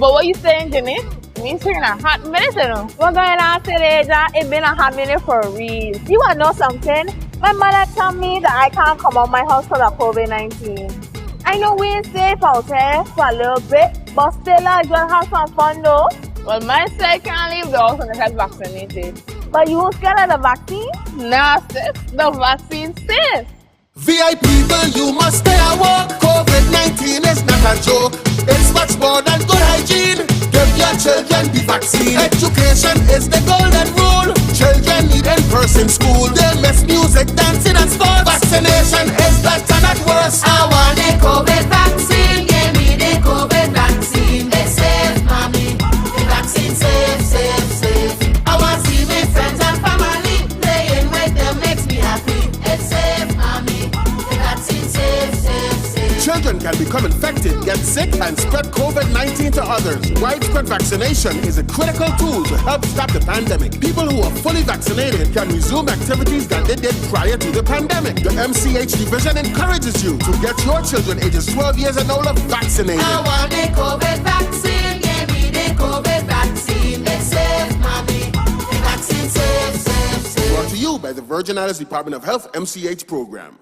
But what you saying, Jenny? Me saying a hot minute, you know. We're going to say that it's been a hot minute for real. You want to know something? My mother told me that I can't come out my house because of COVID-19. I know we ain't safe out here for a little bit, but still I just have some fun though. Well, my say I can't leave the house unless I'm vaccinated. But you won't scared of the vaccine? Nah, sis, the vaccine's safe. VI people, you must stay at work. COVID-19 is not a joke. It's much more than good hygiene. Give your children the vaccine. Education is the golden rule. Children need in-person school. They miss music, dancing and sports. Vaccination is better, not worse. I want the COVID vaccine. Give me the COVID vaccine. It's safe, mommy. The vaccine safe, safe, safe. I want to see my friends and family. Playing with them makes me happy. It's safe, mommy. The vaccine safe, safe, safe. Children can become infected, get sick, and spread COVID-19 to others. Widespread vaccination is a critical tool to help stop the pandemic. People who are fully vaccinated can resume activities that they did prior to the pandemic. The MCH division encourages you to get your children ages 12 years and older vaccinated. I want the COVID vaccine. Give me the COVID vaccine. It's safe, mommy. The vaccine safe, safe, safe. Brought to you by the Virgin Islands Department of Health MCH program.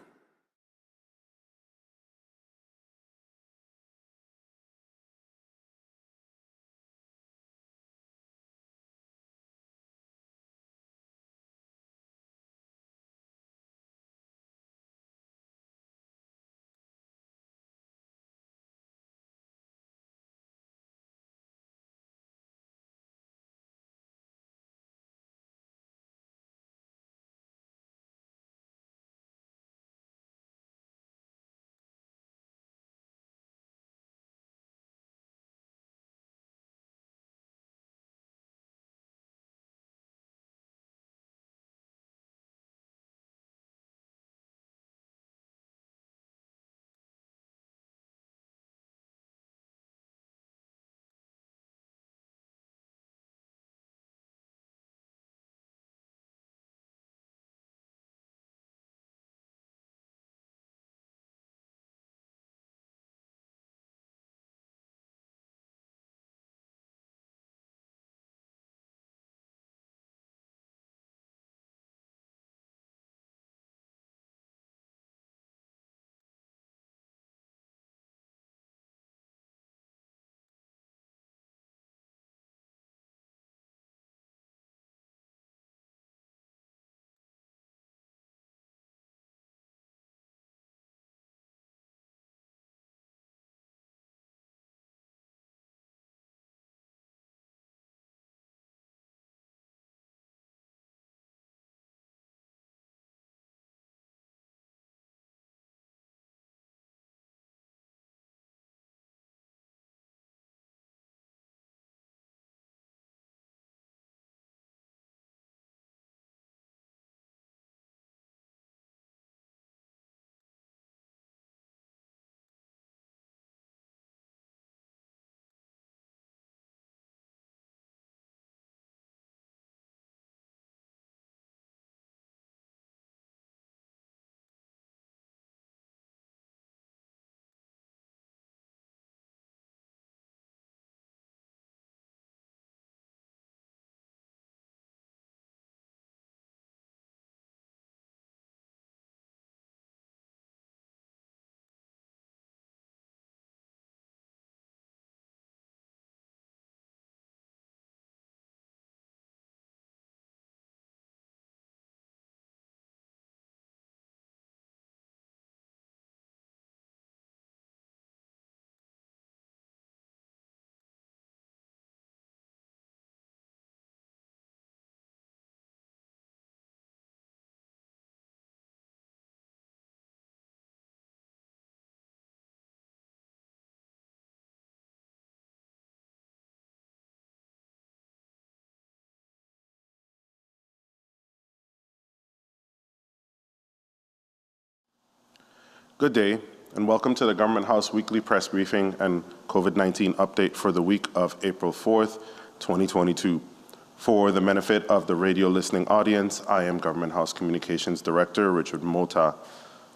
Good day, and welcome to the Government House Weekly Press Briefing and COVID-19 update for the week of April 4th, 2022. For the benefit of the radio listening audience, I am Government House Communications Director Richard Mota.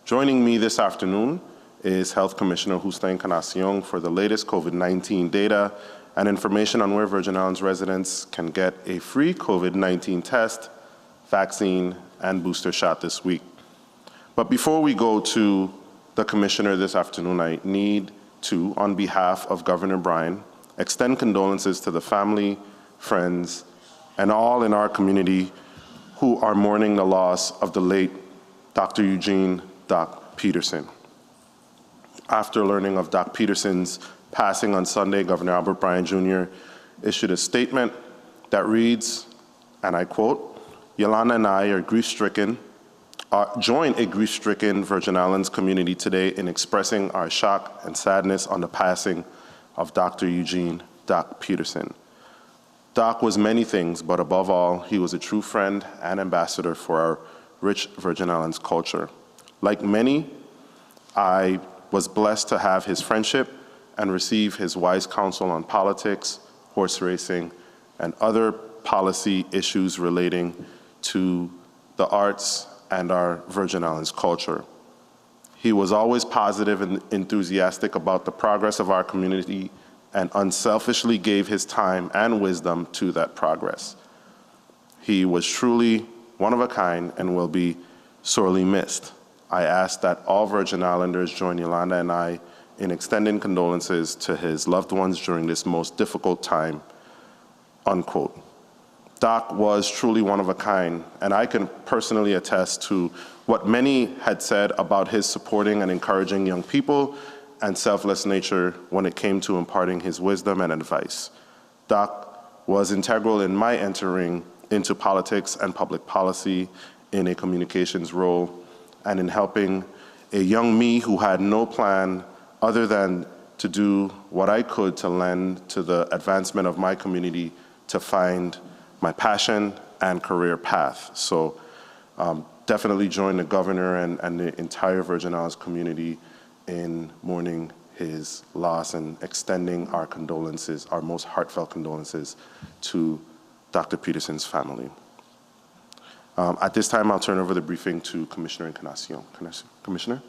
Joining me this afternoon is Health Commissioner Hussein Kanasion for the latest COVID-19 data and information on where Virgin Islands residents can get a free COVID-19 test, vaccine, and booster shot this week. But before we go to the Commissioner this afternoon, I need to, on behalf of Governor Bryan, extend condolences to the family, friends, and all in our community who are mourning the loss of the late Dr. Eugene "Doc" Peterson. After learning of Doc Peterson's passing on Sunday, Governor Albert Bryan Jr. issued a statement that reads, and I quote, "Yolanda and I are grief-stricken, join a grief-stricken Virgin Islands community today in expressing our shock and sadness on the passing of Dr. Eugene "Doc" Peterson. Doc was many things, but above all, he was a true friend and ambassador for our rich Virgin Islands culture. Like many, I was blessed to have his friendship and receive his wise counsel on politics, horse racing, and other policy issues relating to the arts and our Virgin Islands culture. He was always positive and enthusiastic about the progress of our community and unselfishly gave his time and wisdom to that progress. He was truly one of a kind and will be sorely missed. I ask that all Virgin Islanders join Yolanda and I in extending condolences to his loved ones during this most difficult time," unquote. Doc was truly one of a kind, and I can personally attest to what many had said about his supporting and encouraging young people and selfless nature when it came to imparting his wisdom and advice. Doc was integral in my entering into politics and public policy in a communications role, and in helping a young me who had no plan other than to do what I could to lend to the advancement of my community to find my passion and career path. So definitely join the governor and the entire Virgin Islands community in mourning his loss and extending our condolences, our most heartfelt condolences to Dr. Peterson's family. At this time, I'll turn over the briefing to Commissioner Encarnacion. Commissioner?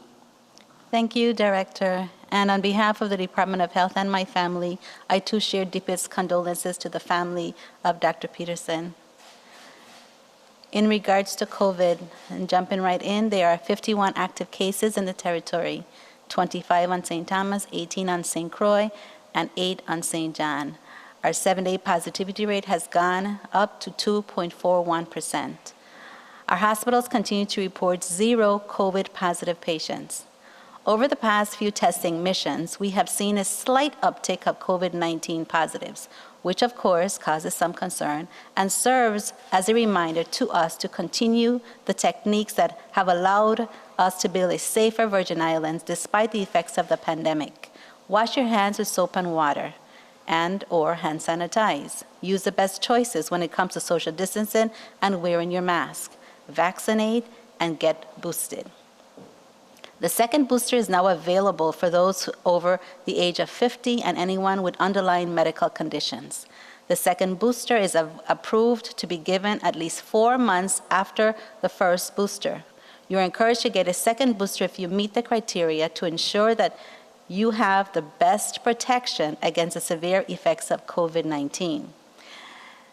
Thank you, Director. And on behalf of the Department of Health and my family, I too share deepest condolences to the family of Dr. Peterson. In regards to COVID, and jumping right in, there are 51 active cases in the territory, 25 on St. Thomas, 18 on St. Croix, and 8 on St. John. Our 7-day positivity rate has gone up to 2.41%. Our hospitals continue to report 0 COVID-positive patients. Over the past few testing missions, we have seen a slight uptick of COVID-19 positives, which of course causes some concern and serves as a reminder to us to continue the techniques that have allowed us to build a safer Virgin Islands despite the effects of the pandemic. Wash your hands with soap and water and/or hand sanitize. Use the best choices when it comes to social distancing and wearing your mask. Vaccinate and get boosted. The second booster is now available for those over the age of 50 and anyone with underlying medical conditions. The second booster is approved to be given at least 4 months after the first booster. You're encouraged to get a second booster if you meet the criteria to ensure that you have the best protection against the severe effects of COVID-19.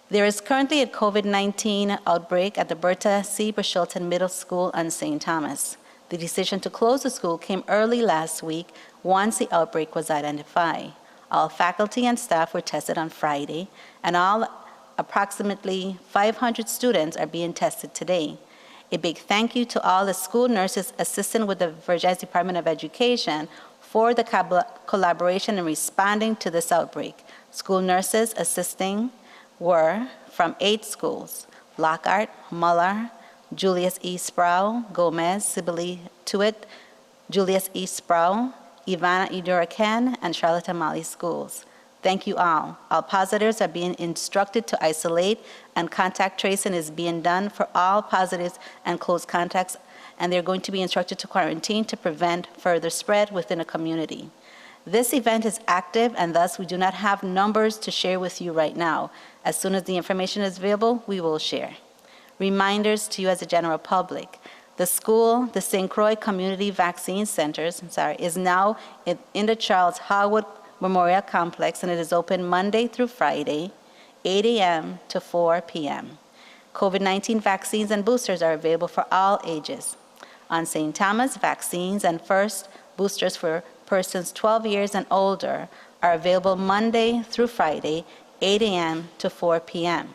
There is currently a COVID-19 outbreak at the Bertha C. Bushilton Middle School on St. Thomas. The decision to close the school came early last week once the outbreak was identified. All faculty and staff were tested on Friday, and all approximately 500 students are being tested today. A big thank you to all the school nurses assisting with the Virgin Islands Department of Education for the collaboration in responding to this outbreak. School nurses assisting were from 8 schools: Lockhart, Muller, Julius E. Sproul, Gomez, Sibylle Tuitt, Julius E. Sproul, Ivana E. Duracan, and Charlotte Amali schools. Thank you all. All positives are being instructed to isolate, and contact tracing is being done for all positives and close contacts, and they're going to be instructed to quarantine to prevent further spread within a community. This event is active, and thus we do not have numbers to share with you right now. As soon as the information is available, we will share. Reminders to you as a general public. The St. Croix Community Vaccine Centers is now in the Charles Harwood Memorial Complex, and it is open Monday through Friday, 8 a.m. to 4 p.m. COVID-19 vaccines and boosters are available for all ages. On St. Thomas, vaccines and first boosters for persons 12 years and older are available Monday through Friday, 8 a.m. to 4 p.m.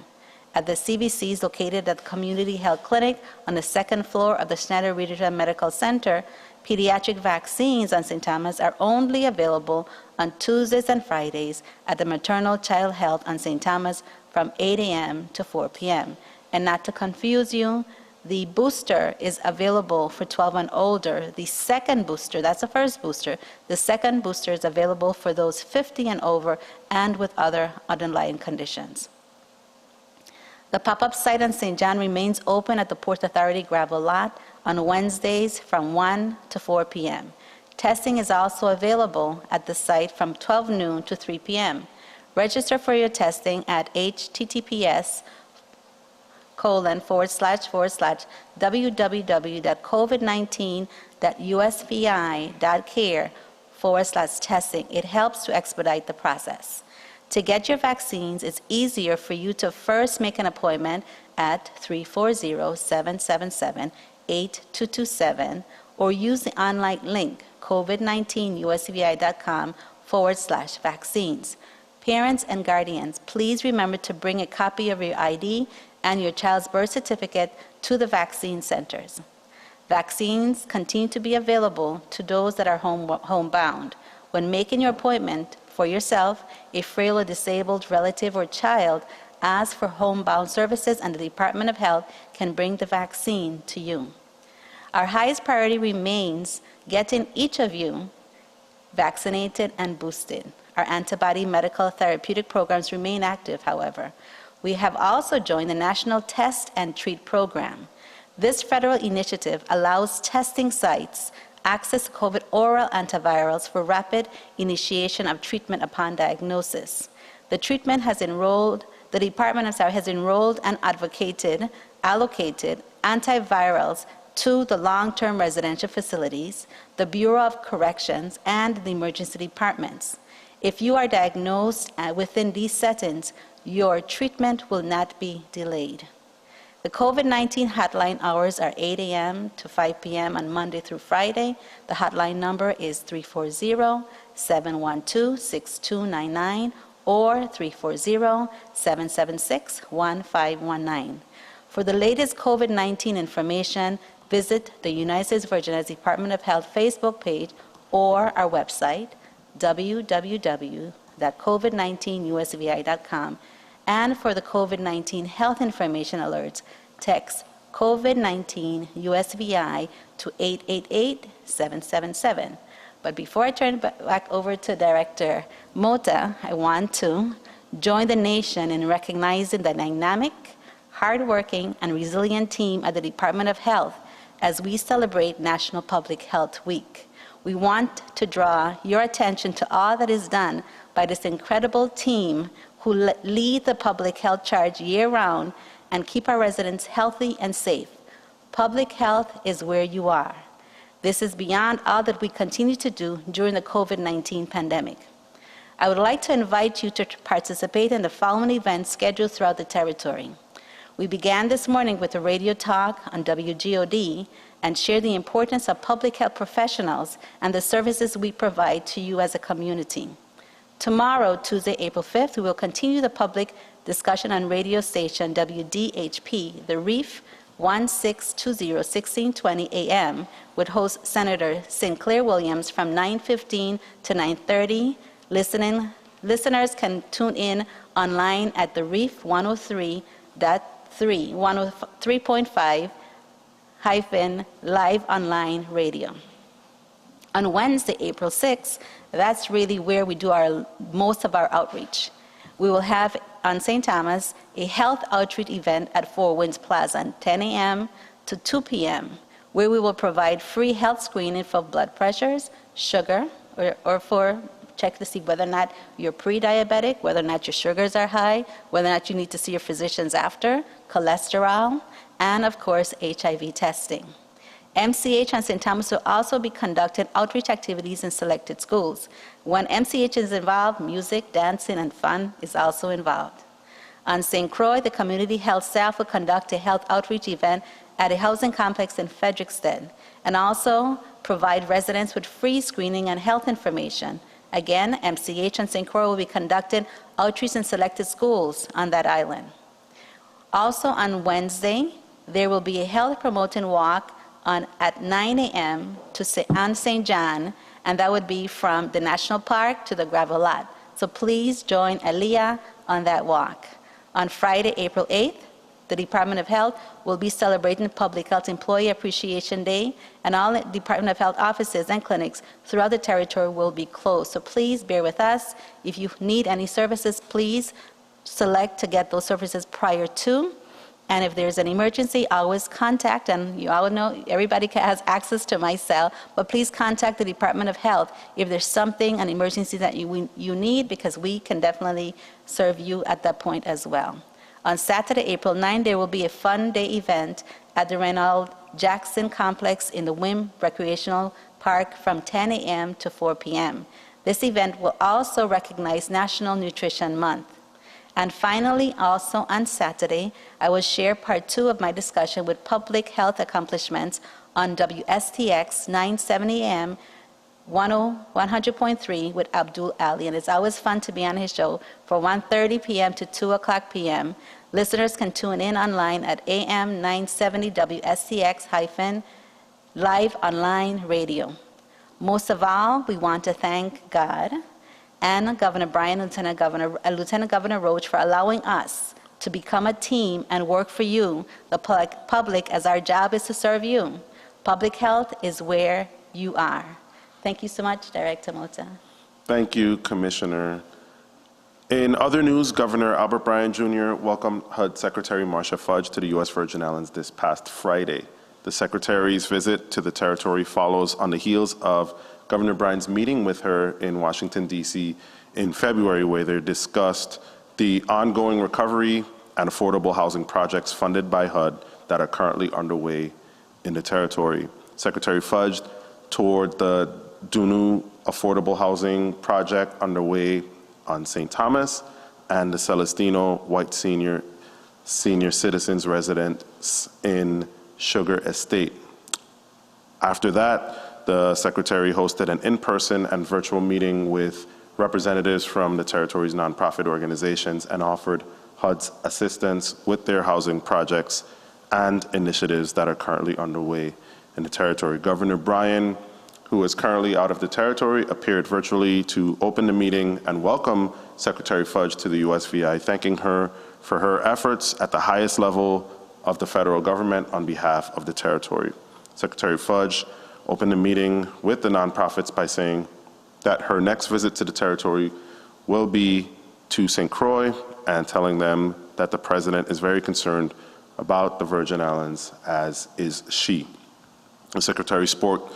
At the CVCs located at the Community Health Clinic on the second floor of the Schneider Regional Medical Center, pediatric vaccines on St. Thomas are only available on Tuesdays and Fridays at the Maternal Child Health on St. Thomas from 8 a.m. to 4 p.m. And not to confuse you, the booster is available for 12 and older. The second booster, that's the first booster, the second booster is available for those 50 and over and with other underlying conditions. The pop-up site on St. John remains open at the Port Authority gravel lot on Wednesdays from 1 to 4 p.m. Testing is also available at the site from 12 noon to 3 p.m. Register for your testing at https://www.covid19.usvi.care/testing. It helps to expedite the process. To get your vaccines, it's easier for you to first make an appointment at 340-777-8227 or use the online link covid19usvi.com/vaccines. Parents and guardians, please remember to bring a copy of your ID and your child's birth certificate to the vaccine centers. Vaccines continue to be available to those that are homebound. When making your appointment for yourself, a frail or disabled relative or child, ask for homebound services and the Department of Health can bring the vaccine to you. Our highest priority remains getting each of you vaccinated and boosted. Our antibody medical therapeutic programs remain active, however. We have also joined the National Test and Treat program. This federal initiative allows testing sites access to COVID oral antivirals for rapid initiation of treatment upon diagnosis. The treatment has enrolled, the Department of Health has enrolled and allocated antivirals to the long-term residential facilities, the Bureau of Corrections, and the emergency departments. If you are diagnosed within these settings, your treatment will not be delayed. The COVID-19 hotline hours are 8 a.m. to 5 p.m. on Monday through Friday. The hotline number is 340-712-6299 or 340-776-1519. For the latest COVID-19 information, visit the United States Virgin Islands Department of Health Facebook page or our website, www.covid19usvi.com. And for the COVID-19 health information alerts, text COVID-19 USVI to 888-777. But before I turn it back over to Director Mota, I want to join the nation in recognizing the dynamic, hardworking, and resilient team at the Department of Health as we celebrate National Public Health Week. We want to draw your attention to all that is done by this incredible team who lead the public health charge year-round and keep our residents healthy and safe. Public health is where you are. This is beyond all that we continue to do during the COVID-19 pandemic. I would like to invite you to participate in the following events scheduled throughout the territory. We began this morning with a radio talk on WGOD and shared the importance of public health professionals and the services we provide to you as a community. Tomorrow, Tuesday, April 5th, we will continue the public discussion on radio station WDHP, The Reef, 1620, 1620 AM, with host Senator Sinclair Williams from 9:15 to 9:30. Listeners can tune in online at The Reef 103.5 live online radio. On Wednesday, April 6th, that's really where we do most of our outreach. We will have on St. Thomas a health outreach event at Four Winds Plaza, 10 a.m. to 2 p.m., where we will provide free health screening for blood pressures, sugar, or for check to see whether or not you're pre-diabetic, whether or not your sugars are high, whether or not you need to see your physicians after, cholesterol, and of course, HIV testing. MCH and St. Thomas will also be conducting outreach activities in selected schools. When MCH is involved, music, dancing, and fun is also involved. On St. Croix, the community health staff will conduct a health outreach event at a housing complex in Frederiksted and also provide residents with free screening and health information. Again, MCH and St. Croix will be conducting outreach in selected schools on that island. Also on Wednesday, there will be a health promoting walk at 9 a.m. on St. John, and that would be from the National Park to the gravel lot. So please join Aliyah on that walk. On Friday, April 8th, the Department of Health will be celebrating Public Health Employee Appreciation Day, and all Department of Health offices and clinics throughout the territory will be closed. So please bear with us. If you need any services, please select to get those services prior to. And if there's an emergency, always contact, and you all know everybody has access to my cell, but please contact the Department of Health if there's something, an emergency that you need, because we can definitely serve you at that point as well. On Saturday, April 9, there will be a fun day event at the Reynold Jackson Complex in the Wim Recreational Park from 10 a.m. to 4 p.m. This event will also recognize National Nutrition Month. And finally, also on Saturday, I will share part 2 of my discussion with public health accomplishments on WSTX 970 AM 100.3 with Abdul Ali. And it's always fun to be on his show from 1:30 p.m. to 2 o'clock p.m. Listeners can tune in online at AM 970 WSTX-live online radio. Most of all, we want to thank God and Governor Bryan, Lieutenant Governor Roach, for allowing us to become a team and work for you, the public, as our job is to serve you. Public health is where you are. Thank you so much, Director Mota. Thank you, Commissioner. In other news, Governor Albert Bryan Jr. welcomed HUD Secretary Marcia Fudge to the U.S. Virgin Islands this past Friday. The Secretary's visit to the territory follows on the heels of Governor Bryan's meeting with her in Washington, D.C. in February, where they discussed the ongoing recovery and affordable housing projects funded by HUD that are currently underway in the territory. Secretary Fudge toured the Dunu affordable housing project underway on St. Thomas and the Celestino White Senior Citizens Residence in Sugar Estate. After that, the Secretary hosted an in-person and virtual meeting with representatives from the territory's nonprofit organizations and offered HUD's assistance with their housing projects and initiatives that are currently underway in the territory. Governor Bryan, who is currently out of the territory, appeared virtually to open the meeting and welcome Secretary Fudge to the USVI, thanking her for her efforts at the highest level of the federal government on behalf of the territory. Secretary Fudge opened the meeting with the nonprofits by saying that her next visit to the territory will be to St. Croix and telling them that the President is very concerned about the Virgin Islands, as is she. The Secretary spoke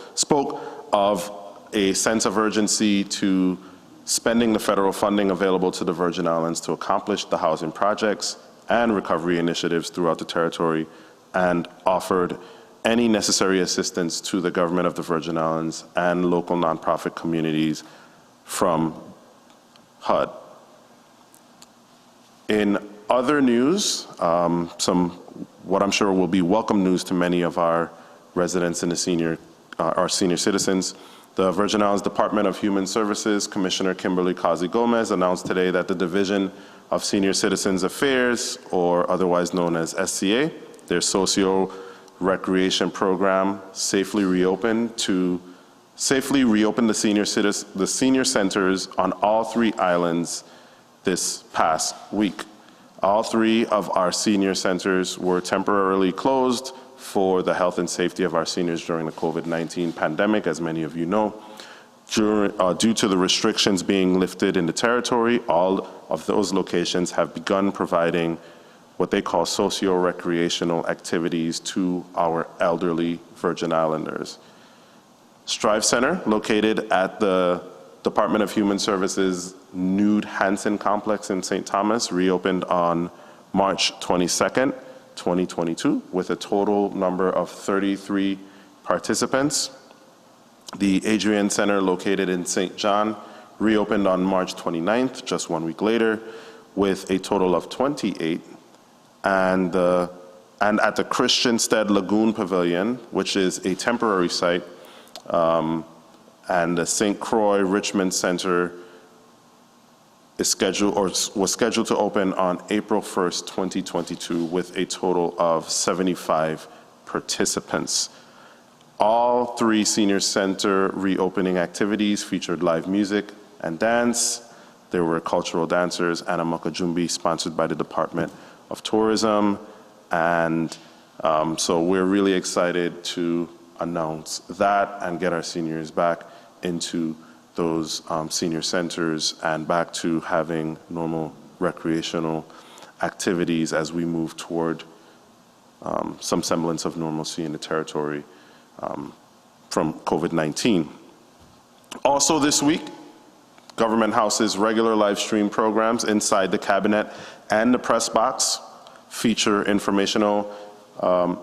of a sense of urgency to spending the federal funding available to the Virgin Islands to accomplish the housing projects and recovery initiatives throughout the territory, and offered any necessary assistance to the government of the Virgin Islands and local nonprofit communities from HUD. In other news, what I'm sure will be welcome news to many of our residents and our senior citizens, the Virgin Islands Department of Human Services Commissioner Kimberly Causey Gomez announced today that the Division of Senior Citizens Affairs, or otherwise known as SCA, their socio-recreation program, safely reopened the senior centers on all 3 islands this past week. All 3 of our senior centers were temporarily closed for the health and safety of our seniors during the COVID-19 pandemic, as many of you know. Due to the restrictions being lifted in the territory, all of those locations have begun providing what they call socio-recreational activities to our elderly Virgin Islanders. Strive Center, located at the Department of Human Services Nude Hansen Complex in St. Thomas, reopened on March 22nd, 2022, with a total number of 33 participants. The Adrian Center, located in St. John, reopened on March 29th, just 1 week later, with a total of 28. And at the Christiansted Lagoon Pavilion, which is a temporary site, and the St. Croix Richmond Center was scheduled to open on April 1st, 2022, with a total of 75 participants. All three senior center reopening activities featured live music and dance. There were cultural dancers and a Mokajumbi sponsored by the Department of Tourism. And so we're really excited to announce that and get our seniors back into those senior centers and back to having normal recreational activities as we move toward some semblance of normalcy in the territory from COVID-19. Also this week, Government House's regular live stream programs Inside the Cabinet and the Press Box feature information and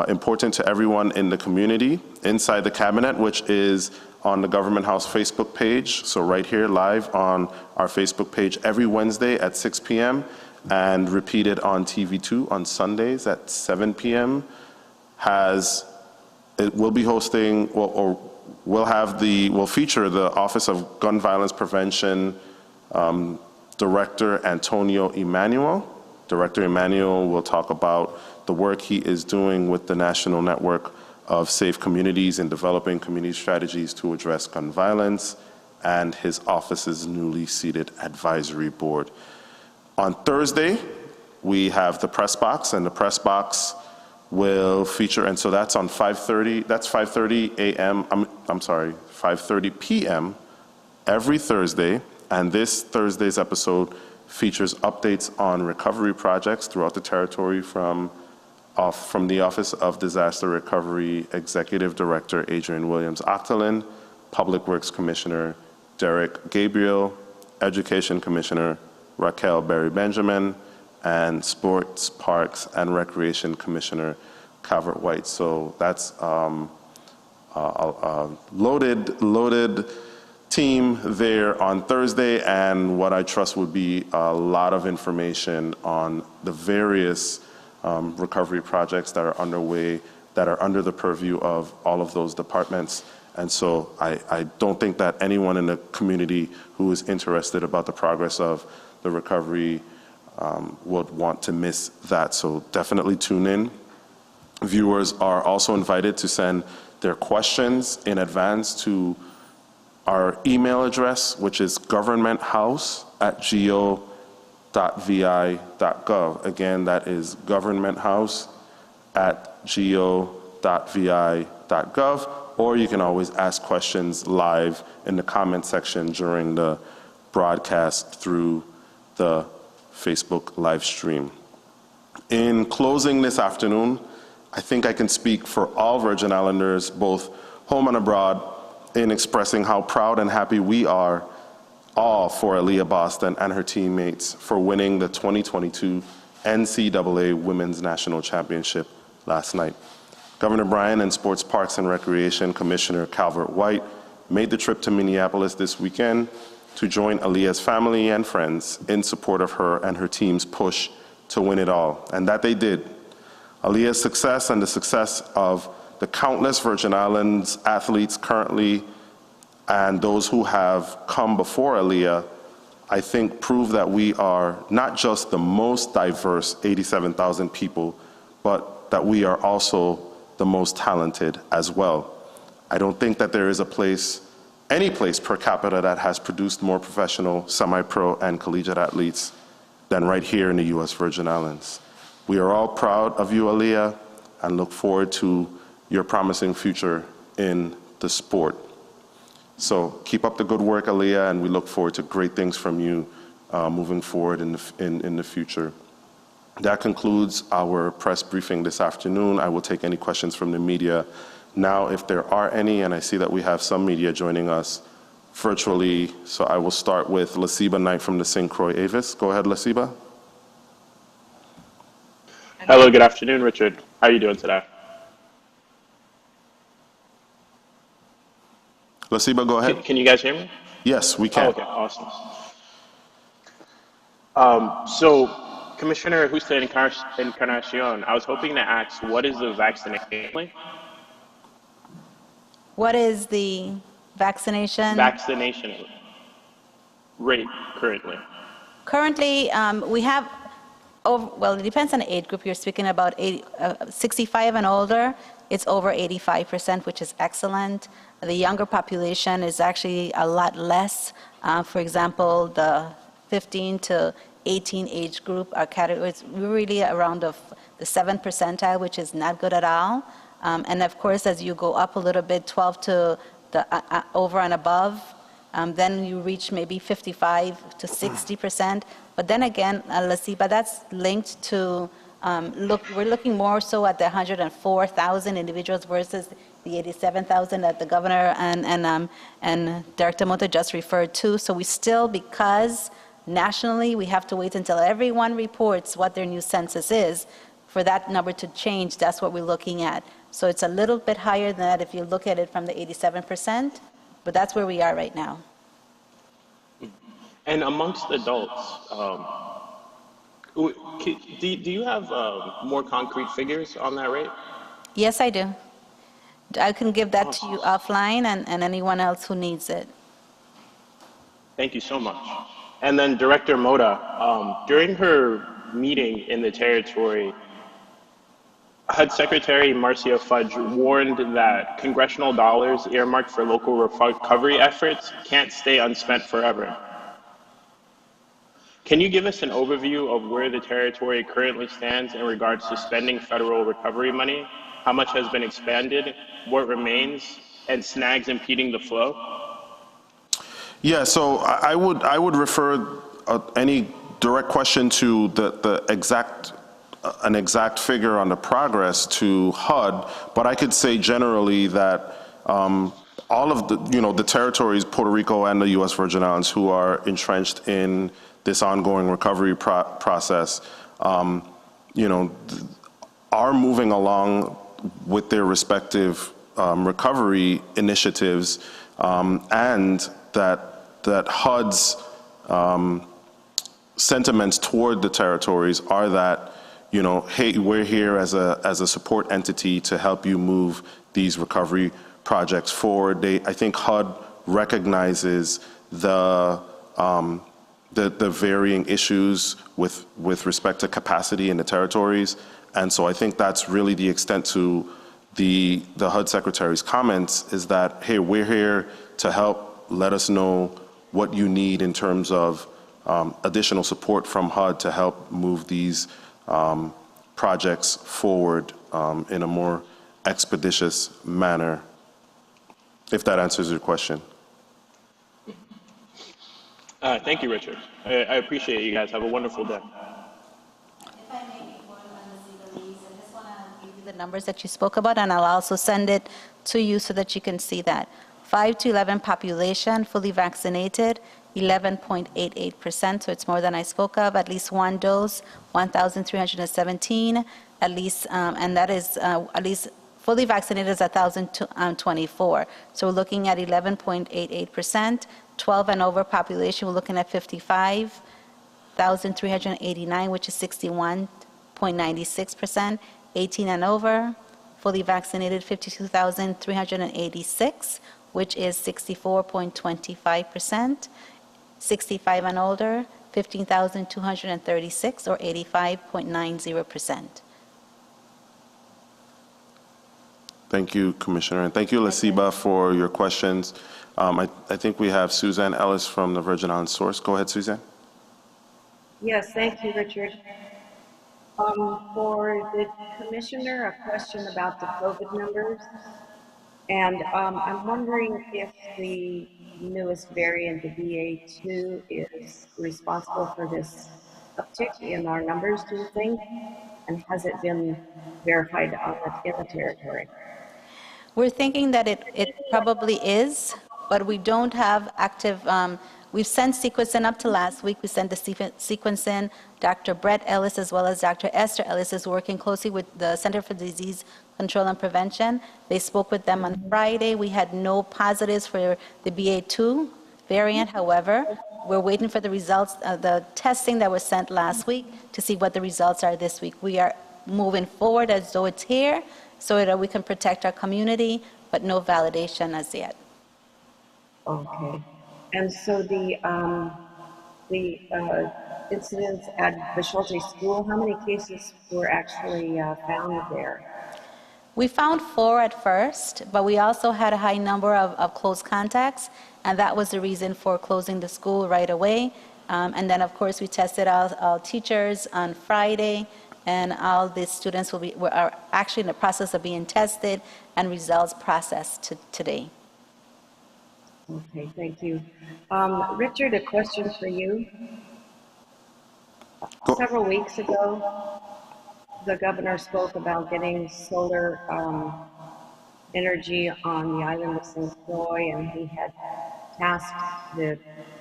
important to everyone in the community. Inside the Cabinet, which is on the Government House Facebook page, so right here live on our Facebook page every Wednesday at 6 p.m. and repeated on TV2 on Sundays at 7 p.m. We'll feature the Office of Gun Violence Prevention Director Antonio Emanuel. Director Emanuel will talk about the work he is doing with the National Network of Safe Communities in developing community strategies to address gun violence and his office's newly seated advisory board. On Thursday, we have the Press Box, and the Press Box will feature, and so that's on 5:30, that's 5:30 a.m., 5:30 p.m. every Thursday, and this Thursday's episode features updates on recovery projects throughout the territory from the Office of Disaster Recovery Executive Director Adrian Williams-Octalin, Public Works Commissioner Derek Gabriel, Education Commissioner Raquel Berry-Benjamin, and Sports, Parks, and Recreation Commissioner Calvert White. So that's a loaded team there on Thursday, and what I trust would be a lot of information on the various recovery projects that are underway, that are under the purview of all of those departments. And so I don't think that anyone in the community who is interested about the progress of the recovery would want to miss that. So definitely tune in. Viewers are also invited to send their questions in advance to our email address, which is governmenthouse@go.vi.gov. Again, that is governmenthouse@go.vi.gov, or you can always ask questions live in the comment section during the broadcast through the Facebook live stream. In closing this afternoon, I think I can speak for all Virgin Islanders, both home and abroad, in expressing how proud and happy we are all for Aaliyah Boston and her teammates for winning the 2022 NCAA Women's National Championship last night. Governor Bryan and Sports, Parks, and Recreation Commissioner Calvert White made the trip to Minneapolis this weekend to join Aaliyah's family and friends in support of her and her team's push to win it all, and that they did. Aaliyah's success and the success of the countless Virgin Islands athletes currently and those who have come before Aaliyah, I think prove that we are not just the most diverse 87,000 people, but that we are also the most talented as well. I don't think that there is any place per capita that has produced more professional, semi-pro, and collegiate athletes than right here in the U.S. Virgin Islands. We are all proud of you, Aaliyah, and look forward to your promising future in the sport. So keep up the good work, Aaliyah, and we look forward to great things from you moving forward in the future. That concludes our press briefing this afternoon. I will take any questions from the media now, if there are any, and I see that we have some media joining us virtually. So I will start with Lasiba Knight from the St. Croix Avis. Go ahead, Lasiba. Hello, good afternoon, Richard. How are you doing today? Lasiba, go ahead. Can you guys hear me? Yes, we Oh, can. okay, awesome. So, Commissioner Hussein Encarnacion, I was hoping to ask, what is the vaccination rate? What is the vaccination? Vaccination rate currently? Currently, we have, well, it depends on the age group. You're speaking about 65 and older. It's over 85%, which is excellent. The younger population is actually a lot less. For example, the 15 to 18 age group are categories. We're really around the 7th percentile, which is not good at all. And of course, as you go up a little bit, 12 to the over and above, then you reach maybe 55 to 60%. But then again, Lasiba, that's linked to, we're looking more so at the 104,000 individuals versus the 87,000 that the governor and Director Mota just referred to. So we still, because nationally we have to wait until everyone reports what their new census is for that number to change. That's what we're looking at. So it's a little bit higher than that if you look at it from the 87%, but that's where we are right now. And amongst adults, do you have more concrete figures on that rate? Yes, I do. I can give that to you offline and anyone else who needs it. Thank you so much. And then Director Mota, during her meeting in the territory, HUD Secretary Marcia Fudge warned that congressional dollars earmarked for local recovery efforts can't stay unspent forever. Can you give us an overview of where the territory currently stands in regards to spending federal recovery money? How much has been expanded, what remains, and snags impeding the flow? Yeah, so I would refer any direct question to an exact figure on the progress to HUD, but I could say generally that all of the territories, Puerto Rico and the U.S. Virgin Islands, who are entrenched in this ongoing recovery process, are moving along with their respective recovery initiatives, and that HUD's sentiments toward the territories are that, hey, we're here as a support entity to help you move these recovery projects forward. I think HUD recognizes the varying issues with respect to capacity in the territories, and so I think that's really the extent to the HUD Secretary's comments, is that, hey, we're here to help. Let us know what you need in terms of additional support from HUD to help move these projects forward in a more expeditious manner, if that answers your question. Thank you, Richard. I appreciate it, you guys. Have a wonderful day. If I may, before Lisa leaves, I just want to give you the numbers that you spoke about, and I'll also send it to you so that you can see that. 5 to 11 population, fully vaccinated, 11.88%, so it's more than I spoke of. At least one dose, 1,317, at least, and that is at least fully vaccinated is 1,024. So we're looking at 11.88%. 12 and over population, we're looking at 55,389, which is 61.96%. 18 and over, fully vaccinated, 52,386, which is 64.25%. 65 and older, 15,236, or 85.90%. Thank you, Commissioner, and thank you, Lasiba, for your questions. I think we have Suzanne Ellis from the Virgin Islands Source. Go ahead, Suzanne. Yes, thank you, Richard. For the Commissioner, a question about the COVID numbers. And I'm wondering if the newest variant, the BA2, is responsible for this uptick in our numbers, do you think? And has it been verified in the territory? We're thinking that it probably is, but we don't have active We've sent sequencing up to last week. We sent the sequencing. Dr. Brett Ellis as well as Dr. Esther Ellis is working closely with the Center for Disease Control and Prevention. They spoke with them on Friday. We had no positives for the BA2 variant. However, we're waiting for the results of the testing that was sent last week to see what the results are this week. We are moving forward as though it's here so that we can protect our community, but no validation as yet. Okay. And so the incidents at the Schulte School, how many cases were actually found there? We found 4 at first, but we also had a high number of close contacts, and that was the reason for closing the school right away. And then, of course, we tested all teachers on Friday, and all the students are actually in the process of being tested and results processed today. Okay, thank you. Richard, a question for you. Several weeks ago, the governor spoke about getting solar energy on the island of St. Croix, and he had tasked the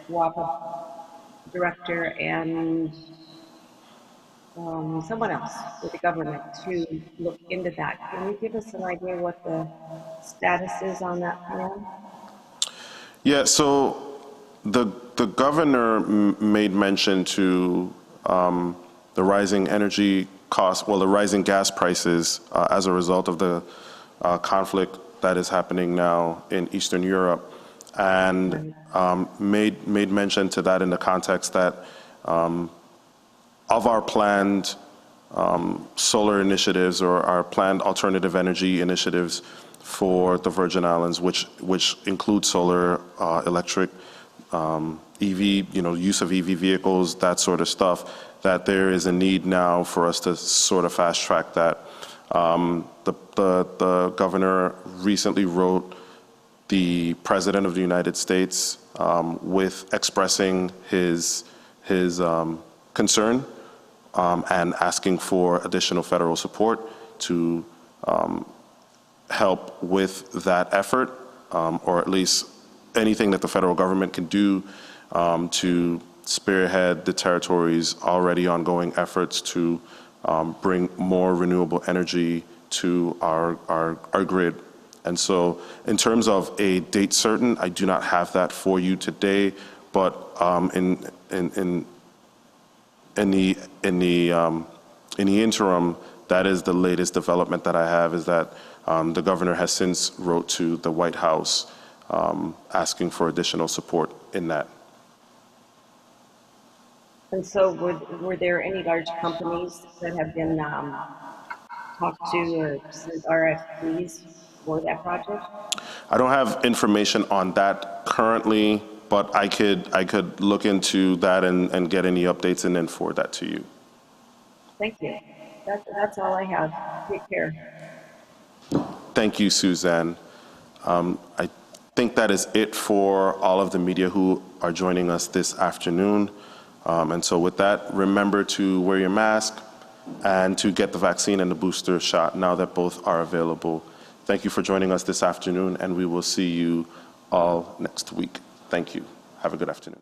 WAPA director and someone else with the government to look into that. Can you give us an idea what the status is on that plan? Yeah, so the governor made mention to the rising energy costs, well, the rising gas prices as a result of the conflict that is happening now in Eastern Europe, and made mention to that in the context that of our planned solar initiatives or our planned alternative energy initiatives for the Virgin Islands, which include solar, electric, EV, use of EV vehicles, that sort of stuff, that there is a need now for us to sort of fast track that. The governor recently wrote the President of the United States with expressing his concern and asking for additional federal support to help with that effort, or at least anything that the federal government can do to spearhead the territory's already ongoing efforts to bring more renewable energy to our grid. And so in terms of a date certain, I do not have that for you today, but in the interim, that is the latest development that I have, is that the governor has since wrote to the White House asking for additional support in that. And so were there any large companies that have been talked to or sent RFPs for that project? I don't have information on that currently, but I could look into that and get any updates and then forward that to you. Thank you. That's all I have. Take care. Thank you, Suzanne. I think that is it for all of the media who are joining us this afternoon. And so with that, remember to wear your mask and to get the vaccine and the booster shot now that both are available. Thank you for joining us this afternoon, and we will see you all next week. Thank you. Have a good afternoon.